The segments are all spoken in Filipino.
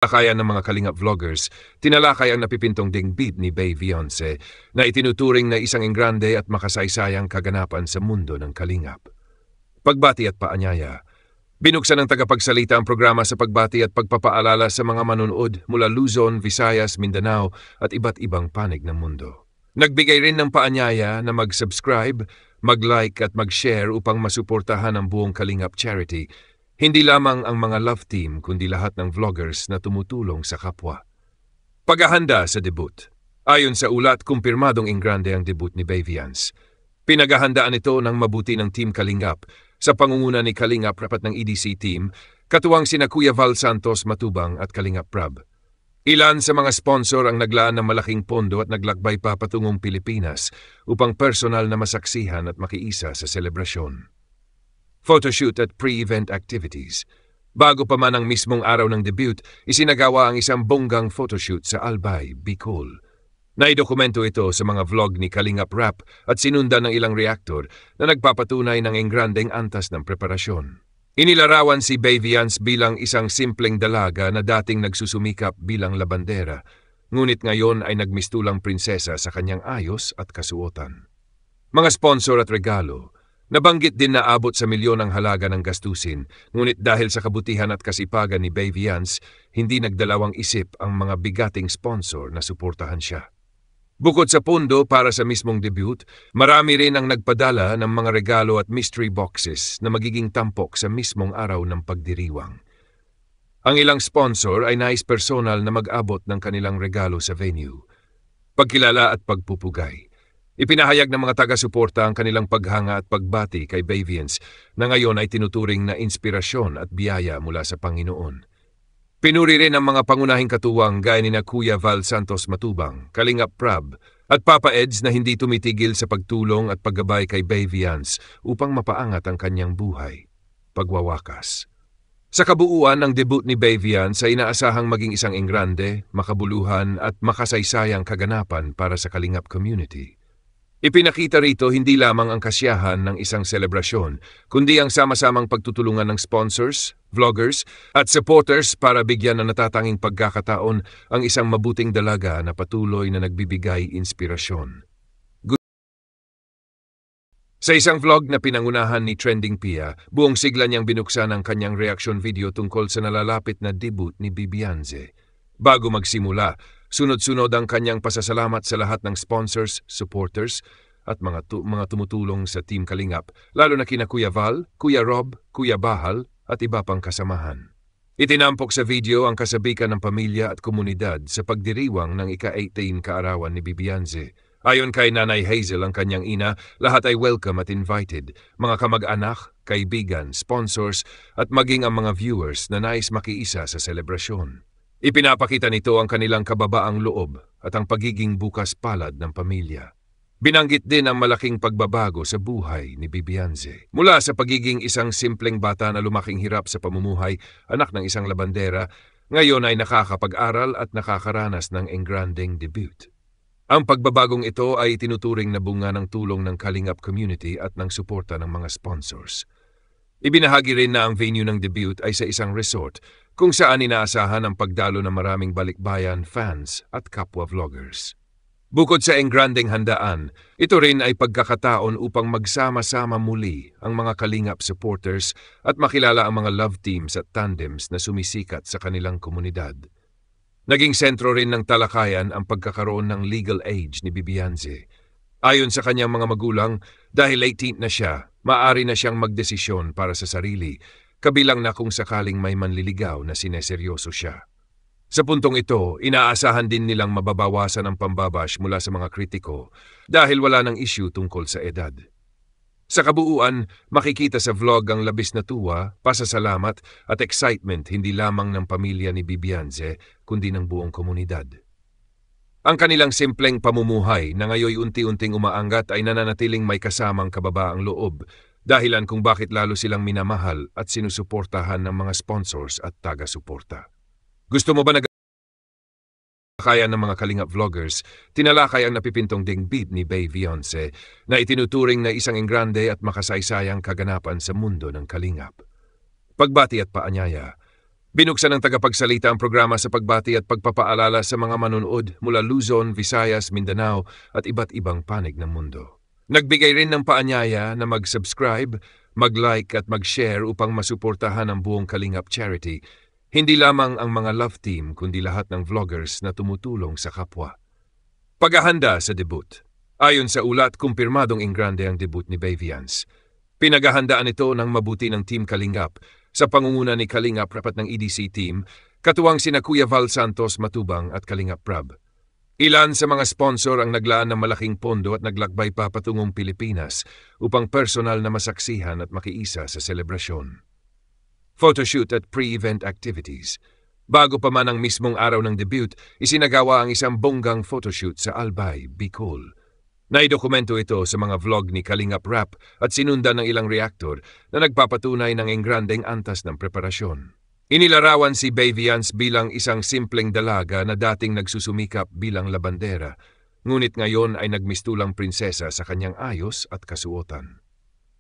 Talakayan ng mga Kalingap vloggers, tinalakay ang napipintong dingbit ni Bay Beyonce na itinuturing na isang engrande at makasaysayang kaganapan sa mundo ng Kalingap. Pagbati at paanyaya. Binuksan ng tagapagsalita ang programa sa pagbati at pagpapaalala sa mga manonood mula Luzon, Visayas, Mindanao at iba't ibang panig ng mundo. Nagbigay rin ng paanyaya na mag-subscribe, mag-like at mag-share upang masuportahan ang buong Kalingap charity. Hindi lamang ang mga love team kundi lahat ng vloggers na tumutulong sa kapwa. Paghahanda sa debut. Ayon sa ulat, kumpirmadong engrande ang debut ni Bay Beyonce. Pinaghahandaan ito ng mabuti ng Team Kalingap sa pangunguna ni Kalingap Rapat ng EDC team, katuwang sina Kuya Val Santos Matubang at Kalingap Prab. Ilan sa mga sponsor ang naglaan ng malaking pondo at naglakbay pa patungong Pilipinas upang personal na masaksihan at makiisa sa selebrasyon. Photoshoot at pre-event activities. Bago pa man ang mismong araw ng debut, isinagawa ang isang bonggang photoshoot sa Albay, Bicol. Naidokumento ito sa mga vlog ni Kalingap Rap at sinundan ng ilang reaktor na nagpapatunay ng engrandeng antas ng preparasyon. Inilarawan si Bay Beyonce bilang isang simpleng dalaga na dating nagsusumikap bilang labandera, ngunit ngayon ay nagmistulang prinsesa sa kanyang ayos at kasuotan. Mga sponsor at regalo. Nabanggit din na abot sa milyon ang halaga ng gastusin, ngunit dahil sa kabutihan at kasipagan ni Bay Beyonce, hindi nagdalawang isip ang mga bigating sponsor na suportahan siya. Bukod sa pondo para sa mismong debut, marami rin ang nagpadala ng mga regalo at mystery boxes na magiging tampok sa mismong araw ng pagdiriwang. Ang ilang sponsor ay nais personal na mag-abot ng kanilang regalo sa venue. Pagkilala at pagpupugay. Ipinahayag ng mga taga-suporta ang kanilang paghanga at pagbati kay Bay Beyonce na ngayon ay tinuturing na inspirasyon at biyaya mula sa Panginoon. Pinuri rin ang mga pangunahing katuwang gaya ni na Kuya Val Santos Matubang, Kalingap Prab at Papa Eds na hindi tumitigil sa pagtulong at paggabay kay Bay Beyonce upang mapaangat ang kanyang buhay. Pagwawakas. Sa kabuuan ng debut ni Bay Beyonce ay inaasahang maging isang engrande, makabuluhan at makasaysayang kaganapan para sa Kalingap community. Ipinakita rito hindi lamang ang kasiyahan ng isang selebrasyon, kundi ang sama-samang pagtutulungan ng sponsors, vloggers, at supporters para bigyan ng natatanging pagkakataon ang isang mabuting dalaga na patuloy na nagbibigay inspirasyon. Sa isang vlog na pinangunahan ni Trending Pia, buong sigla niyang binuksan ang kanyang reaction video tungkol sa nalalapit na debut ni Beyonce. Bago magsimula, sunod-sunod ang kanyang pasasalamat sa lahat ng sponsors, supporters, at mga tumutulong sa Team Kalingap, lalo na kina Kuya Val, Kuya Rob, Kuya Bahal, at iba pang kasamahan. Itinampok sa video ang kasabikan ng pamilya at komunidad sa pagdiriwang ng ika-18 kaarawan ni Beyonce. Ayon kay Nanay Hazel ang kanyang ina, lahat ay welcome at invited, mga kamag-anak, kaibigan, sponsors, at maging ang mga viewers na nais makiisa sa selebrasyon. Ipinapakita nito ang kanilang kababaang loob at ang pagiging bukas palad ng pamilya. Binanggit din ang malaking pagbabago sa buhay ni Beyonce. Mula sa pagiging isang simpleng bata na lumaking hirap sa pamumuhay, anak ng isang labandera, ngayon ay nakakapag-aral at nakakaranas ng engrandeng debut. Ang pagbabagong ito ay tinuturing na bunga ng tulong ng Kalingap community at ng suporta ng mga sponsors. Ibinahagi rin na ang venue ng debut ay sa isang resort kung saan inaasahan ang pagdalo ng maraming balikbayan, fans at kapwa vloggers. Bukod sa engrandeng handaan, ito rin ay pagkakataon upang magsama-sama muli ang mga Kalingap supporters at makilala ang mga love teams at tandems na sumisikat sa kanilang komunidad. Naging sentro rin ng talakayan ang pagkakaroon ng legal age ni Beyonce. Ayon sa kanyang mga magulang, dahil 18 na siya, maaari na siyang magdesisyon para sa sarili, kabilang na kung sakaling may manliligaw na sineseryoso siya. Sa puntong ito, inaasahan din nilang mababawasan ang pambabash mula sa mga kritiko dahil wala ng issue tungkol sa edad. Sa kabuuan, makikita sa vlog ang labis na tuwa, pasasalamat at excitement hindi lamang ng pamilya ni Beyonce kundi ng buong komunidad. Ang kanilang simpleng pamumuhay na ngayoy unti-unting umaangat ay nananatiling may kasamang kababaang loob, dahilan kung bakit lalo silang minamahal at sinusuportahan ng mga sponsors at taga-suporta. Gusto mo ba kaya ng mga Kalingap vloggers, tinalakay ang napipintong dingbit ni Bay Beyonce na itinuturing na isang engrande at makasaysayang kaganapan sa mundo ng Kalingap. Pagbati at paanyaya. Binuksan ng tagapagsalita ang programa sa pagbati at pagpapaalala sa mga manonood mula Luzon, Visayas, Mindanao at iba't ibang panig ng mundo. Nagbigay rin ng paanyaya na mag-subscribe, mag-like at mag-share upang masuportahan ang buong Kalingap Charity, hindi lamang ang mga love team kundi lahat ng vloggers na tumutulong sa kapwa. Paghahanda sa debut. Ayon sa ulat, kumpirmadong ingrande ang debut ni Baviance. Pinaghahandaan ito ng mabuti ng Team Kalingap sa pangunguna ni Kalingap Rap at ng EDC team, katuwang sina Kuya Val Santos Matubang at Kalingap Prab. Ilan sa mga sponsor ang naglaan ng malaking pondo at naglakbay pa patungong Pilipinas upang personal na masaksihan at makiisa sa selebrasyon. Photoshoot at pre-event activities. Bago pa man ang mismong araw ng debut, isinagawa ang isang bonggang photoshoot sa Albay, Bicol. Naidokumento ito sa mga vlog ni Kalingap Rap at sinundan ng ilang reaktor na nagpapatunay ng engrandeng antas ng preparasyon. Inilarawan si Baviance bilang isang simpleng dalaga na dating nagsusumikap bilang labandera, ngunit ngayon ay nagmistulang prinsesa sa kanyang ayos at kasuotan.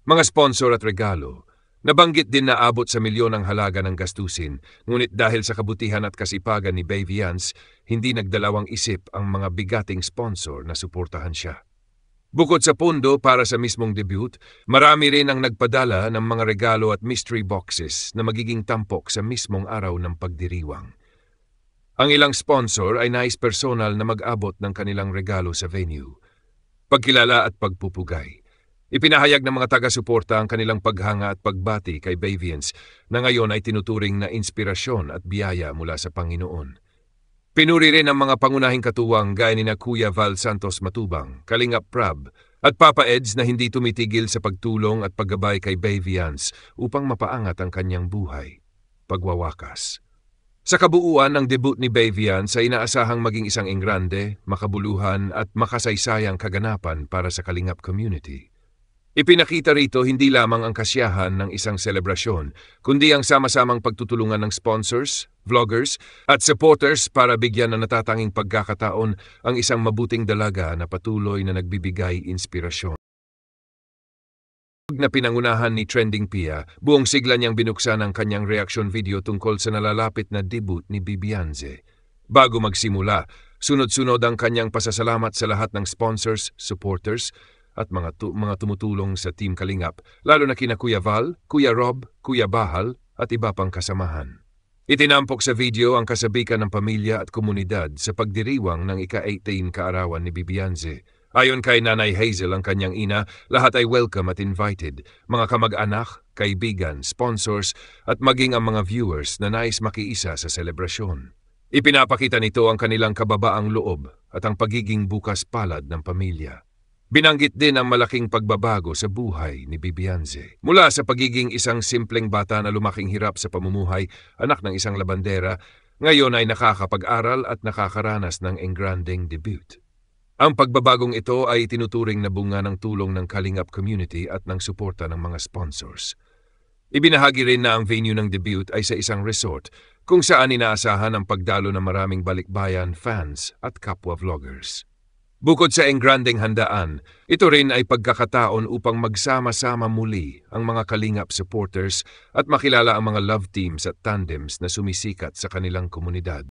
Mga sponsor at regalo. Nabanggit din na abot sa milyon ang halaga ng gastusin, ngunit dahil sa kabutihan at kasipagan ni Baviance, hindi nagdalawang isip ang mga bigating sponsor na suportahan siya. Bukod sa pondo para sa mismong debut, marami rin ang nagpadala ng mga regalo at mystery boxes na magiging tampok sa mismong araw ng pagdiriwang. Ang ilang sponsor ay nais personal na mag-abot ng kanilang regalo sa venue. Pagkilala at pagpupugay. Ipinahayag ng mga taga-suporta ang kanilang paghanga at pagbati kay Baviance na ngayon ay tinuturing na inspirasyon at biyaya mula sa Panginoon. Pinuri rin ang mga pangunahing katuwang gaya ni na Kuya Val Santos Matubang, Kalingap Prab, at Papa Eds na hindi tumitigil sa pagtulong at paggabay kay Baviance upang mapaangat ang kanyang buhay. Pagwawakas. Sa kabuuan, ang debut ni Baviance ay inaasahang maging isang engrande, makabuluhan at makasaysayang kaganapan para sa Kalingap community. Ipinakita rito hindi lamang ang kasiyahan ng isang selebrasyon, kundi ang sama-samang pagtutulungan ng sponsors, vloggers, at supporters para bigyan ng natatanging pagkakataon ang isang mabuting dalaga na patuloy na nagbibigay inspirasyon. Na pinangunahan ni Trending Pia, buong sigla niyang binuksan ang kanyang reaction video tungkol sa nalalapit na debut ni Baviance. Bago magsimula, sunod-sunod ang kanyang pasasalamat sa lahat ng sponsors, supporters, at mga tumutulong sa Team Kalingap, lalo na kina Kuya Val, Kuya Rob, Kuya Bahal, at iba pang kasamahan. Itinampok sa video ang kasabikan ng pamilya at komunidad sa pagdiriwang ng ika-18 kaarawan ni Baviance. Ayon kay Nanay Hazel, ang kanyang ina, lahat ay welcome at invited, mga kamag-anak, kaibigan, sponsors, at maging ang mga viewers na nais makiisa sa selebrasyon. Ipinapakita nito ang kanilang kababaang loob at ang pagiging bukas palad ng pamilya. Binanggit din ang malaking pagbabago sa buhay ni Baviance. Mula sa pagiging isang simpleng bata na lumaking hirap sa pamumuhay, anak ng isang labandera, ngayon ay nakakapag-aral at nakakaranas ng engrandeng debut. Ang pagbabagong ito ay tinuturing na bunga ng tulong ng Kalingap community at ng suporta ng mga sponsors. Ibinahagi rin na ang venue ng debut ay sa isang resort kung saan inaasahan ang pagdalo ng maraming balikbayan, fans at kapwa vloggers. Bukod sa engrandeng handaan, ito rin ay pagkakataon upang magsama-sama muli ang mga Kalingap supporters at makilala ang mga love teams at tandems na sumisikat sa kanilang komunidad.